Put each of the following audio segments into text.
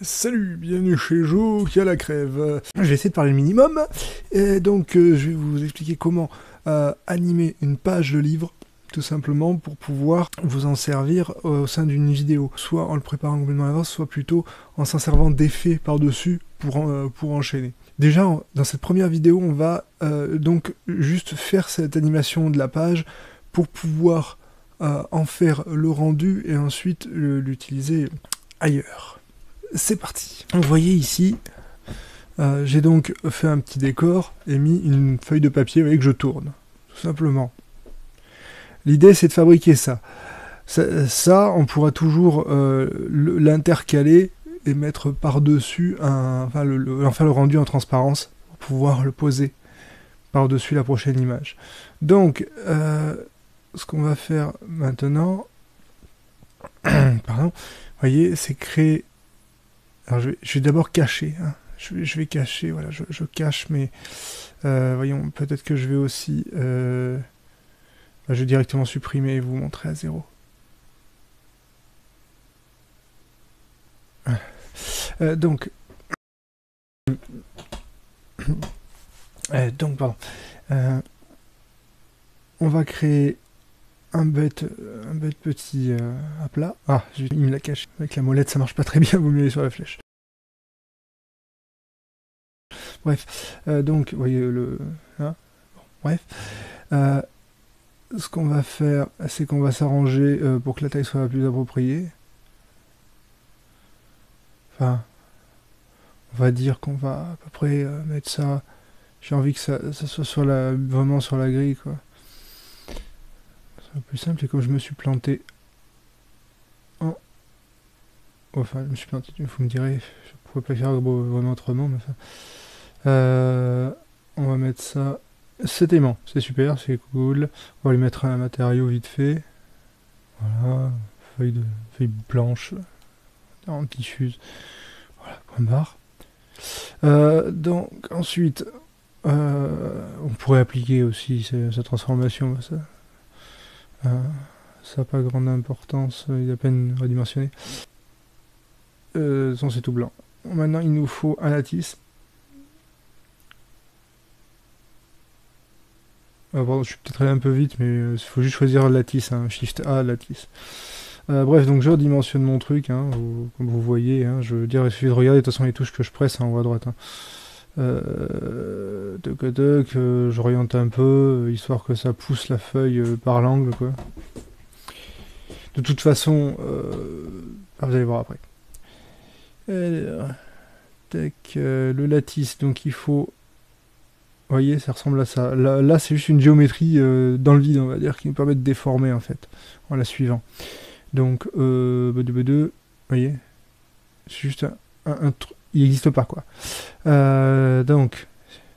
Salut, bienvenue chez Joe qui a la crève. Je vais essayer de parler le minimum. Et donc, je vais vous expliquer comment animer une page de livre, tout simplement, pour pouvoir vous en servir au sein d'une vidéo. Soit en le préparant complètement à l'avance, soit plutôt en s'en servant d'effets par-dessus pour enchaîner. Déjà, dans cette première vidéo, on va donc juste faire cette animation de la page pour pouvoir en faire le rendu et ensuite l'utiliser ailleurs. C'est parti. Vous voyez ici, j'ai donc fait un petit décor et mis une feuille de papier, vous voyez, que je tourne, tout simplement. L'idée, c'est de fabriquer ça. Ça, on pourra toujours l'intercaler et mettre par-dessus, en faire le rendu en transparence pour pouvoir le poser par-dessus la prochaine image. Donc, ce qu'on va faire maintenant, pardon, vous voyez, c'est créer. Alors je vais d'abord cacher, hein. Je vais cacher, voilà, je cache, mais voyons, peut-être que je vais aussi, je vais directement supprimer et vous montrer à 0. Voilà. Donc, pardon, on va créer un bête petit aplat. Ah, il me l'a caché. Avec la molette, ça marche pas très bien, vous mieux aller sur la flèche. Bref, donc, vous voyez le... Hein, bon, bref. Ce qu'on va faire, c'est qu'on va s'arranger pour que la taille soit la plus appropriée. Enfin, on va dire qu'on va à peu près mettre ça... J'ai envie que ça soit vraiment sur la grille, quoi. C'est plus simple, et comme je me suis planté en... Enfin, je me suis planté, vous me direz, je pourrais pas faire vraiment autrement, mais enfin... on va mettre ça... Cet aimant, c'est super, c'est cool. On va lui mettre un matériau vite fait. Voilà, feuille blanche, en diffuse. Voilà, point barre. Donc, ensuite, on pourrait appliquer aussi sa transformation. Ça n'a pas grande importance, il est à peine redimensionné. C'est tout blanc. Maintenant, il nous faut un lattice. Pardon, je suis peut-être allé un peu vite, mais il faut juste choisir le lattice, hein, Shift A, lattice. Bref, donc je redimensionne mon truc, hein, comme vous voyez, hein, je veux dire, il suffit de regarder, de toute façon les touches que je presse en haut à droite. Hein. J'oriente un peu, histoire que ça pousse la feuille par l'angle, quoi. De toute façon, vous allez voir après. Alors, tac, le lattice, donc il faut... Vous voyez, ça ressemble à ça. Là c'est juste une géométrie dans le vide, on va dire, qui nous permet de déformer, en fait, en la suivant. Donc, vous voyez, c'est juste un truc, il n'existe pas, quoi. Donc,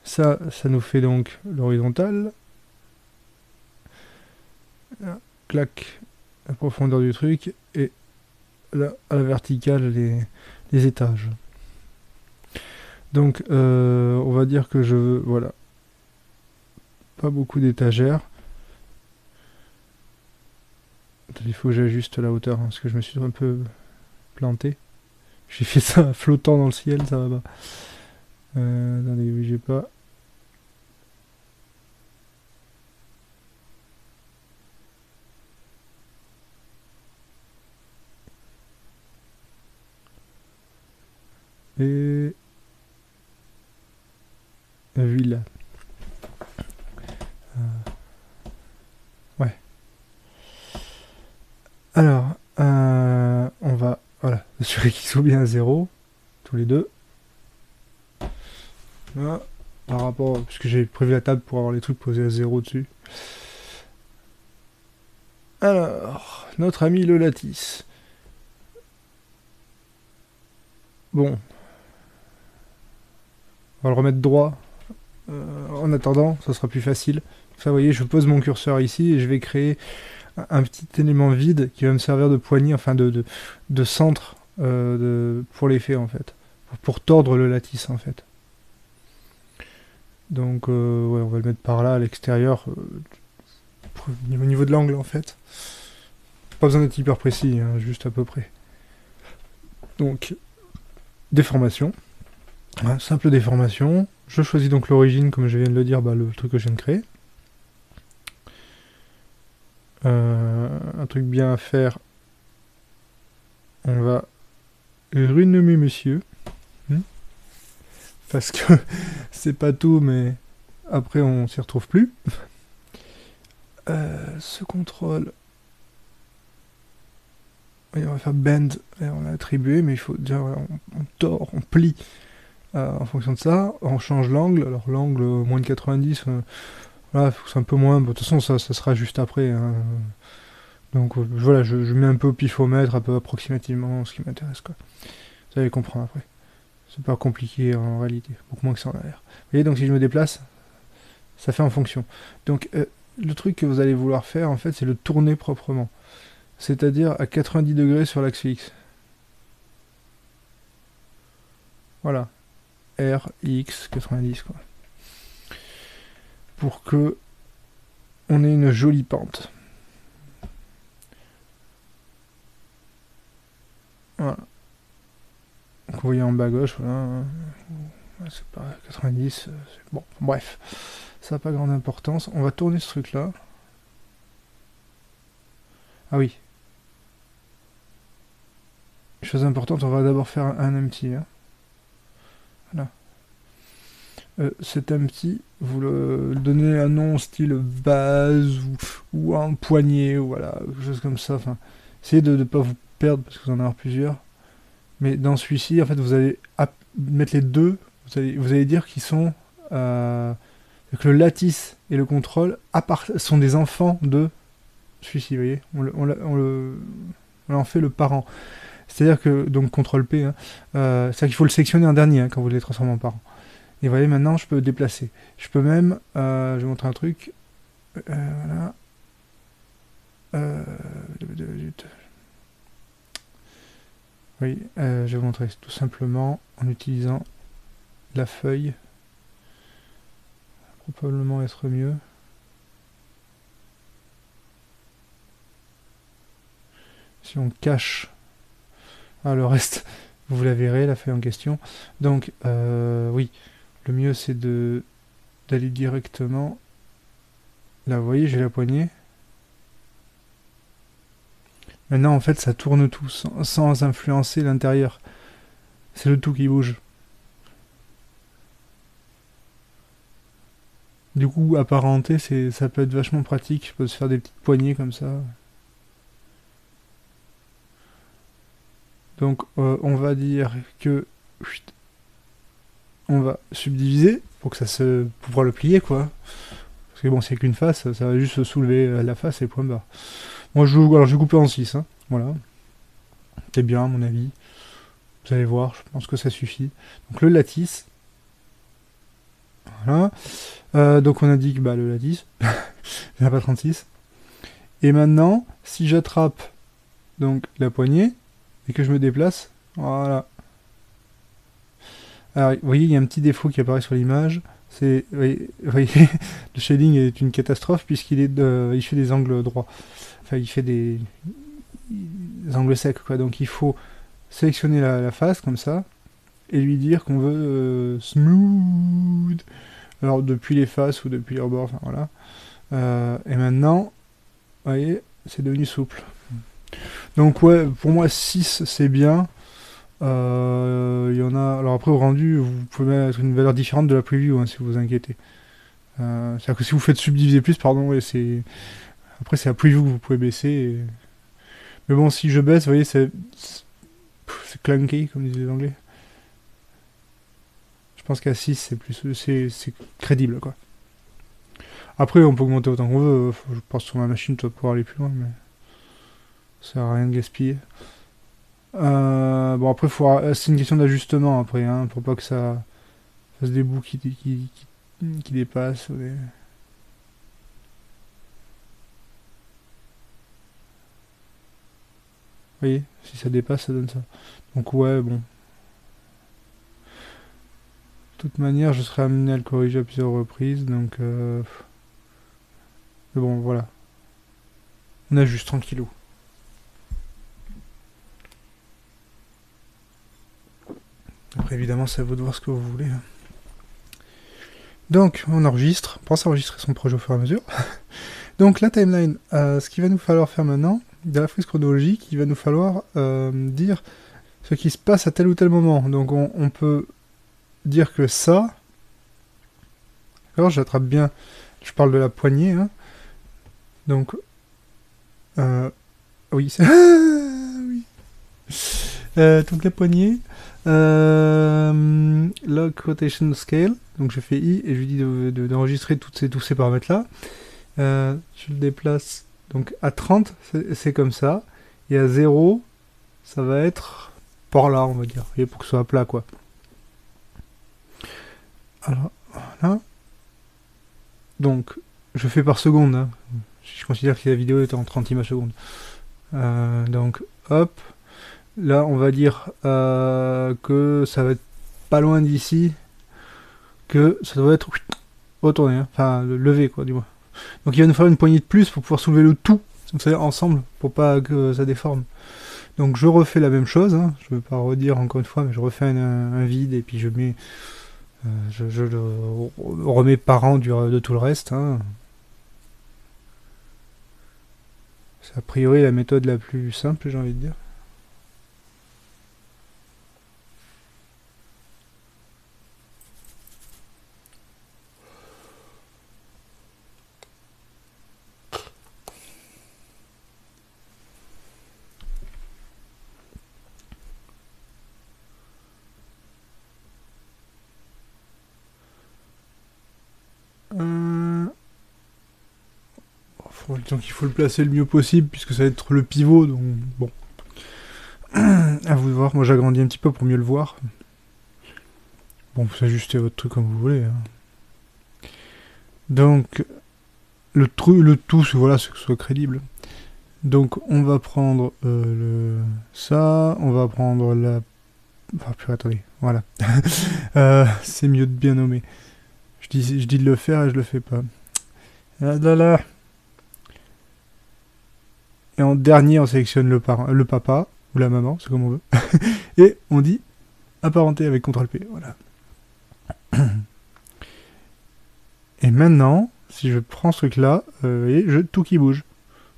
ça nous fait donc l'horizontale. Clac, la profondeur du truc, et là, à la verticale, les étages. Donc, on va dire que je veux, voilà, pas beaucoup d'étagères. Il faut que j'ajuste la hauteur, hein, parce que je me suis un peu planté. J'ai fait ça flottant dans le ciel, ça va pas. Attendez, oui, j'ai pas. Et... Villa. Ouais. Alors, on va, voilà, assurer qu'ils sont bien à 0, tous les deux. Là, par rapport, puisque j'ai prévu la table pour avoir les trucs posés à 0 dessus. Alors, notre ami le lattice. Bon. On va le remettre droit. En attendant, ça sera plus facile. Ça, vous voyez, je pose mon curseur ici et je vais créer un petit élément vide qui va me servir de poignée, enfin de centre pour l'effet, en fait. Pour tordre le lattice, en fait. Donc, ouais, on va le mettre par là, à l'extérieur, au niveau de l'angle, en fait. Pas besoin d'être hyper précis, hein, juste à peu près. Donc, déformation. Voilà, simple déformation. Je choisis donc l'origine, comme je viens de le dire, le truc que je viens de créer. Un truc bien à faire. On va renommer monsieur. Parce que c'est pas tout, mais après on s'y retrouve plus. Ce contrôle. Et on va faire bend, et on l'a attribué, mais il faut dire on tord, on plie en fonction de ça. On change l'angle. Alors l'angle moins de 90, voilà, faut que c'est un peu moins. Bon, de toute façon, ça sera juste après. Hein. Donc voilà, je mets un peu au pifomètre, un peu approximativement ce qui m'intéresse, quoi. Vous allez comprendre après. C'est pas compliqué en réalité, beaucoup moins que ça en arrière. Vous voyez, donc si je me déplace, ça fait en fonction. Donc le truc que vous allez vouloir faire, en fait, c'est le tourner proprement. C'est-à-dire à 90 degrés sur l'axe fixe. Voilà. R, X, 90, quoi. Pour que on ait une jolie pente. Voilà. Donc vous voyez en bas à gauche, voilà. C'est pas 90, bon, bref. Ça n'a pas grande importance. On va tourner ce truc-là. Ah oui. Chose importante, on va d'abord faire un empty. Hein. Voilà. Cet empty, vous le donnez un nom style base ou un poignet, ou voilà, quelque chose comme ça. Enfin, essayez de ne pas vous perdre parce que vous en avez plusieurs. Mais dans celui-ci, en fait, vous allez mettre les deux. Vous allez dire qu'ils sont que le lattice et le contrôle sont des enfants de celui-ci. Vous voyez, on en fait le parent. C'est-à-dire que, donc, CTRL P, hein, c'est-à-dire qu'il faut le sélectionner en dernier hein, quand vous les transformez en parent. Et vous voyez, maintenant, je peux déplacer. Je peux même, je vais montrer un truc. Voilà. Oui, je vais vous montrer tout simplement en utilisant la feuille. Probablement être mieux. Si on cache le reste, vous la verrez, la feuille en question. Donc, oui, le mieux c'est d'aller directement. Là, vous voyez, j'ai la poignée. Maintenant, en fait, ça tourne tout sans influencer l'intérieur. C'est le tout qui bouge. Du coup, apparenté, ça peut être vachement pratique. Je peux se faire des petites poignées comme ça. Donc, on va dire que on va subdiviser pour que pour pouvoir le plier, quoi. Parce que bon, c'est qu'une face, ça va juste se soulever la face et point barre. Moi, je vais couper en 6, hein. Voilà. C'est bien, à mon avis. Vous allez voir, je pense que ça suffit. Donc, le lattice. Voilà. Donc, on indique le lattice. Il n'y en a pas 36. Et maintenant, si j'attrape donc la poignée et que je me déplace, voilà. Alors, vous voyez, il y a un petit défaut qui apparaît sur l'image. Vous voyez, le shading est une catastrophe puisqu'il il fait des angles droits. Enfin, il fait des angles secs, quoi. Donc, il faut sélectionner la face comme ça et lui dire qu'on veut smooth. Alors, depuis les faces ou depuis les rebords, enfin voilà. Et maintenant, vous voyez, c'est devenu souple. Donc, ouais, pour moi, 6 c'est bien. Il y en a. Alors après au rendu, vous pouvez mettre une valeur différente de la preview hein, si vous vous inquiétez. C'est-à-dire que si vous faites subdiviser plus, pardon, ouais, c'est. Après c'est la preview que vous pouvez baisser. Mais bon, si je baisse, vous voyez, c'est clunky comme disent les Anglais. Je pense qu'à 6 c'est plus, c'est crédible quoi. Après on peut augmenter autant qu'on veut. Je pense que sur ma machine, tu vas pouvoir aller plus loin, mais ça sert à rien de gaspiller. Bon après c'est une question d'ajustement après hein, pour pas que ça fasse des bouts qui dépassent. Vous voyez, si ça dépasse ça donne ça. Donc ouais bon. De toute manière je serai amené à le corriger à plusieurs reprises donc mais bon voilà. On ajuste tranquillou. après évidemment c'est à vous de voir ce que vous voulez. Donc on enregistre, on pense à enregistrer son projet au fur et à mesure. Donc la timeline, ce qu'il va nous falloir faire maintenant, dans la frise chronologique, il va nous falloir dire ce qui se passe à tel ou tel moment. Donc on peut dire que ça, alors j'attrape bien, je parle de la poignée, hein. Donc, oui, c'est... oui. Donc la poignée, log rotation scale, donc je fais I et je lui dis d'enregistrer tous ces paramètres-là. Je le déplace donc à 30, c'est comme ça, et à 0, ça va être par là, on va dire, et pour que ce soit plat, quoi. Alors, voilà. Donc, je fais par seconde, hein. Je considère que la vidéo est en 30 images secondes. Donc, hop. Là, on va dire que ça va être pas loin d'ici, que ça doit être retourné, hein. Enfin, levé, quoi, du moins. Donc, il va nous falloir une poignée de plus pour pouvoir soulever le tout, donc ça ensemble, pour pas que ça déforme. Donc, je refais la même chose, hein. Je ne veux pas redire encore une fois, mais je refais un vide et puis je mets... je le remets par an de tout le reste, hein. C'est a priori la méthode la plus simple, j'ai envie de dire. Donc il faut le placer le mieux possible puisque ça va être le pivot, donc bon. À vous de voir, moi j'agrandis un petit peu pour mieux le voir. Bon, vous ajustez votre truc comme vous voulez, hein. Donc le tout, voilà, c'est que ce soit crédible. Donc on va prendre ça, on va prendre la... Enfin, puis attendez, voilà. C'est mieux de bien nommer. Je dis de le faire et je le fais pas. Là. Et en dernier, on sélectionne le papa, ou la maman, c'est comme on veut. Et on dit apparenté avec CTRL-P, voilà. Et maintenant, si je prends ce truc-là, vous voyez, tout qui bouge.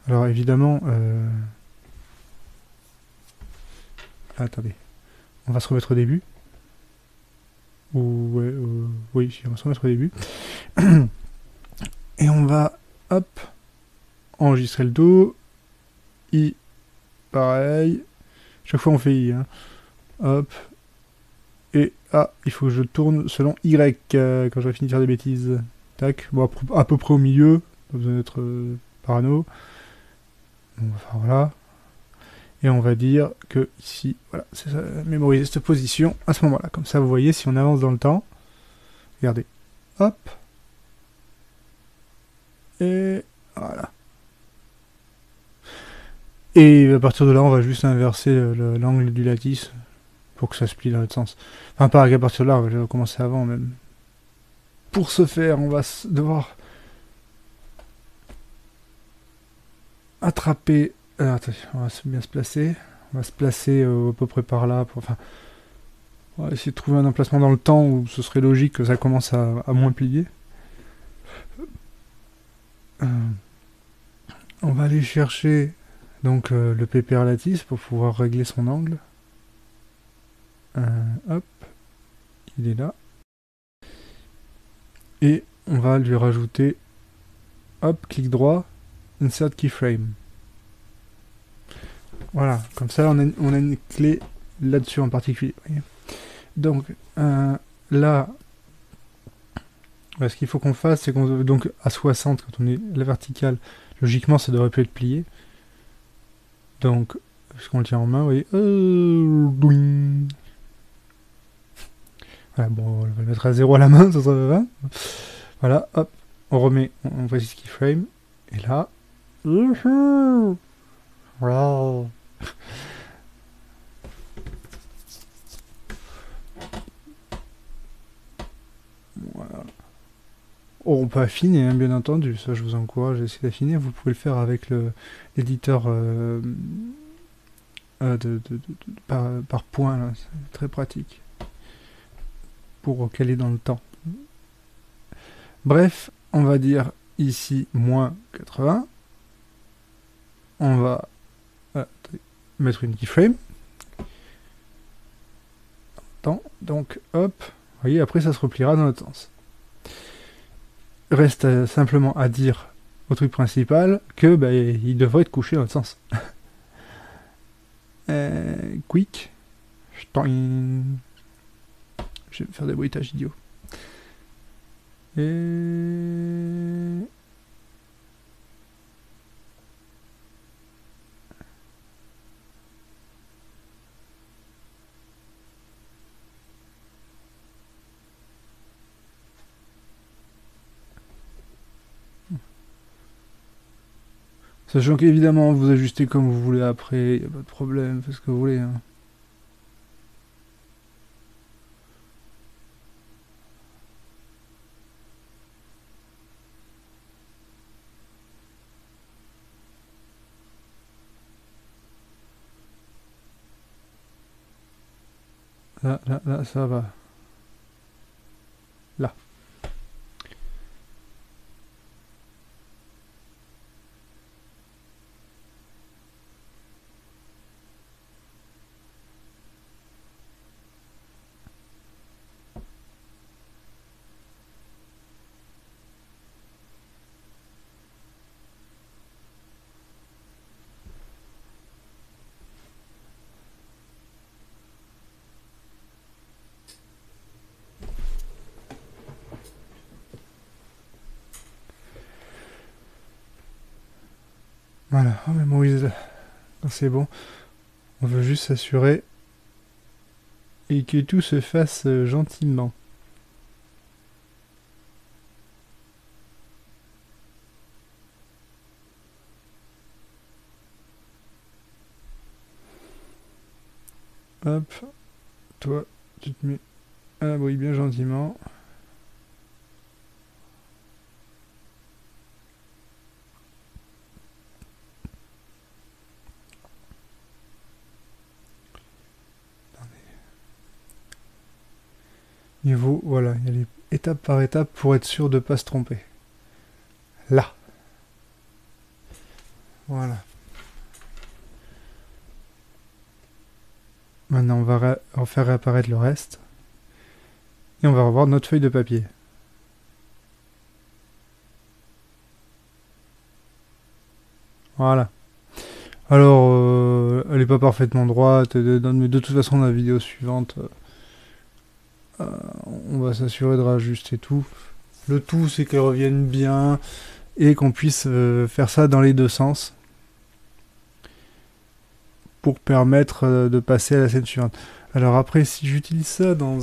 Alors évidemment... attendez. On va se remettre au début. Oui, on va se remettre au début. Et on va, hop, enregistrer le dos. I, pareil. Chaque fois on fait I, hein. Hop. Et il faut que je tourne selon Y quand j'aurai fini de faire des bêtises. Tac. Bon, à peu près au milieu. Pas besoin d'être parano. On va faire voilà. Et on va dire que ici, voilà, c'est ça, mémoriser cette position à ce moment-là. Comme ça, vous voyez, si on avance dans le temps, regardez. Hop. Et voilà. Et à partir de là, on va juste inverser l'angle du lattice pour que ça se plie dans l'autre sens. Enfin, pas qu'à partir de là, on va commencer avant même. Pour ce faire, on va devoir attraper... attendez, on va bien se placer. On va se placer à peu près par là. Enfin, on va essayer de trouver un emplacement dans le temps où ce serait logique que ça commence à moins plier. On va aller chercher donc le PPR lattice pour pouvoir régler son angle. Hop, il est là. Et on va lui rajouter, hop, clic droit, insert keyframe. Voilà, comme ça on a une clé là-dessus en particulier. Voyez. Donc là, ce qu'il faut qu'on fasse, c'est qu'on donc à 60 quand on est la verticale, logiquement ça devrait plus être plié. Donc, puisqu'on le tient en main, vous voyez. Voilà, bon, on va le mettre à 0 à la main, ça sera 20. Voilà, hop, on remet, on voit ce keyframe, et là. Voilà. Voilà. Oh, on peut affiner, hein, bien entendu, ça je vous encourage à essayer d'affiner. Vous pouvez le faire avec l'éditeur par point, là, c'est très pratique. pour caler dans le temps. Bref, on va dire ici moins 80. On va mettre une keyframe. Donc hop, vous voyez, après ça se repliera dans l'autre sens. Reste simplement à dire au truc principal que il devrait être couché dans l'autre sens. Quick. Je vais faire des bruitages idiots. Et... Sachant qu'évidemment, vous ajustez comme vous voulez après, il n'y a pas de problème, faites ce que vous voulez. Hein. Là, ça va. Là. Voilà, on mémorise. C'est bon. On veut juste s'assurer et que tout se fasse gentiment. Hop, toi, tu te mets à l'abri bien gentiment. Niveau, voilà, il y a les étape par étape pour être sûr de ne pas se tromper. Là. Voilà. Maintenant, on va faire réapparaître le reste. Et on va revoir notre feuille de papier. Voilà. Alors, elle n'est pas parfaitement droite, mais de toute façon, dans la vidéo suivante, on va s'assurer de rajuster tout. Le tout, c'est qu'elle revienne bien et qu'on puisse faire ça dans les deux sens pour permettre de passer à la scène suivante. Alors après, si j'utilise ça dans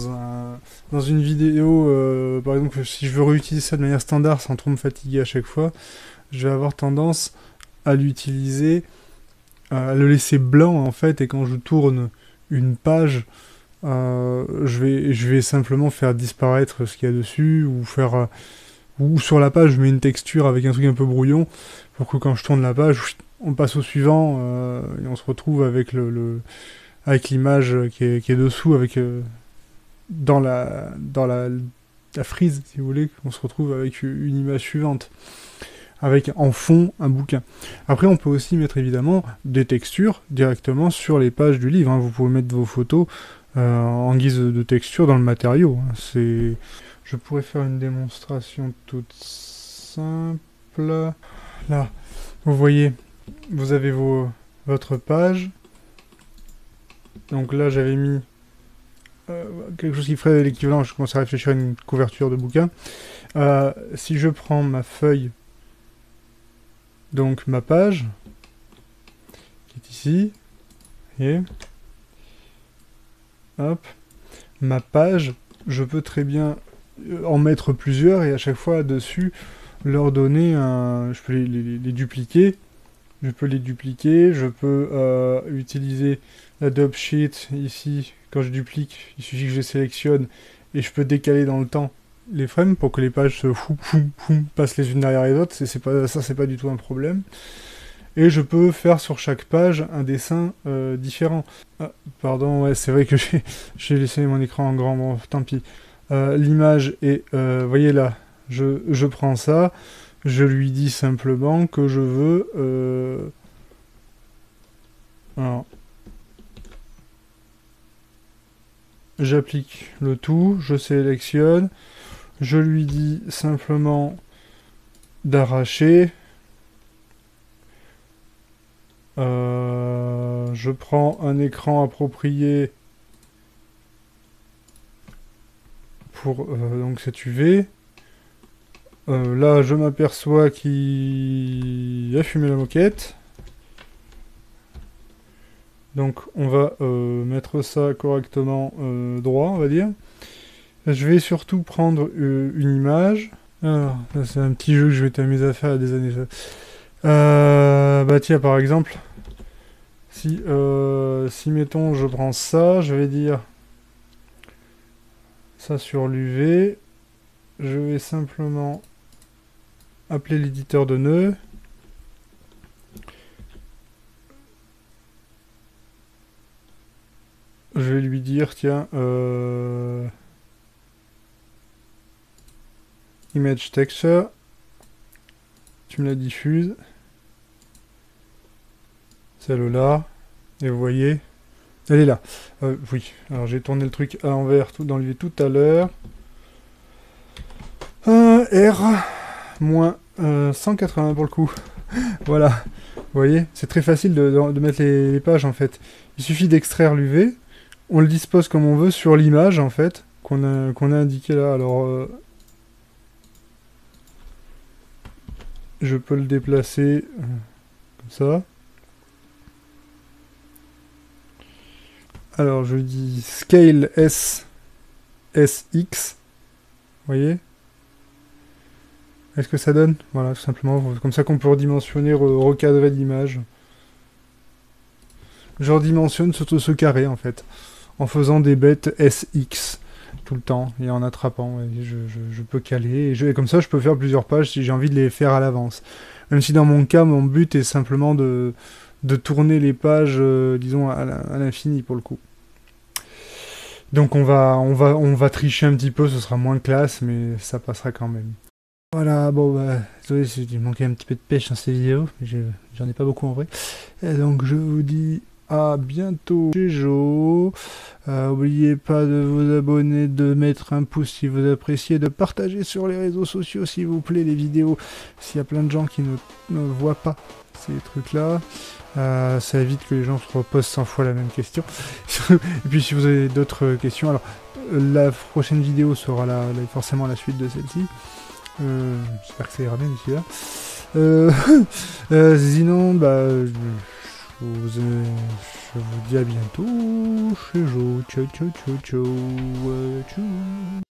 une vidéo, par exemple, si je veux réutiliser ça de manière standard sans trop me fatiguer à chaque fois, je vais avoir tendance à l'utiliser, à le laisser blanc en fait, et quand je tourne une page, je vais simplement faire disparaître ce qu'il y a dessus, ou sur la page je mets une texture avec un truc un peu brouillon, pour que quand je tourne la page, on passe au suivant, et on se retrouve avec avec l'image qui est dessous, avec dans la frise, si vous voulez, on se retrouve avec une image suivante, avec en fond un bouquin. Après, on peut aussi mettre évidemment des textures directement sur les pages du livre. Hein. Vous pouvez mettre vos photos en guise de texture dans le matériau. Hein. Je pourrais faire une démonstration toute simple. Là, vous voyez, vous avez votre page. Donc là, j'avais mis quelque chose qui ferait l'équivalent, je commence à réfléchir à une couverture de bouquin. Si je prends ma feuille, donc ma page, qui est ici, et hop, ma page, je peux très bien en mettre plusieurs et à chaque fois dessus leur donner je peux les dupliquer. Je peux les dupliquer, je peux utiliser l'Adobe Sheet ici, quand je duplique, il suffit que je sélectionne et je peux décaler dans le temps les frames pour que les pages se passent les unes derrière les autres, c'est pas du tout un problème. Et je peux faire sur chaque page un dessin différent. Ah, pardon, ouais, c'est vrai que j'ai laissé mon écran en grand, bon, tant pis. l'image et vous voyez là, je prends ça, je lui dis simplement que je veux alors, j'applique le tout, je sélectionne, je lui dis simplement d'arracher. Je prends un écran approprié pour donc cette UV. Là, je m'aperçois qu'il a fumé la moquette. Donc, on va mettre ça correctement droit, on va dire. Je vais surtout prendre une image. Alors, ça c'est un petit jeu que je vais t'amuser à faire à des années. Bah tiens, par exemple, si mettons je prends ça, je vais dire ça sur l'UV, je vais simplement appeler l'éditeur de nœuds. Je vais lui dire, tiens, image texture, tu me la diffuses, celle-là, et vous voyez, elle est là. Oui, alors j'ai tourné le truc à l'envers dans l'UV tout à l'heure. R, moins 180 pour le coup. Voilà, vous voyez, c'est très facile de mettre les pages en fait. Il suffit d'extraire l'UV, on le dispose comme on veut sur l'image en fait, qu'on a indiqué là. Alors, je peux le déplacer comme ça. Alors, je dis scale S, SX, vous voyez? Est-ce que ça donne? Voilà, tout simplement, comme ça qu'on peut redimensionner, recadrer l'image. Je redimensionne ce carré en fait, en faisant des bêtes SX tout le temps et en attrapant. Et je peux caler et comme ça je peux faire plusieurs pages si j'ai envie de les faire à l'avance. Même si dans mon cas mon but est simplement de tourner les pages, disons à l'infini pour le coup. Donc on va tricher un petit peu, ce sera moins classe, mais ça passera quand même. Voilà, bon bah, désolé si il manquait un petit peu de pêche dans ces vidéos, j'en ai pas beaucoup en vrai. Et donc je vous dis à bientôt chez Jo. N'oubliez pas de vous abonner, de mettre un pouce si vous appréciez, de partager sur les réseaux sociaux s'il vous plaît les vidéos, s'il y a plein de gens qui ne voient pas ces trucs-là. Ça évite que les gens se reposent 100 fois la même question. Et puis si vous avez d'autres questions, alors la prochaine vidéo sera forcément la suite de celle-ci. J'espère que ça ira bien d'ici là. Sinon, bah, je vous dis à bientôt chez Jo. Ciao, ciao, ciao, ciao. Ciao.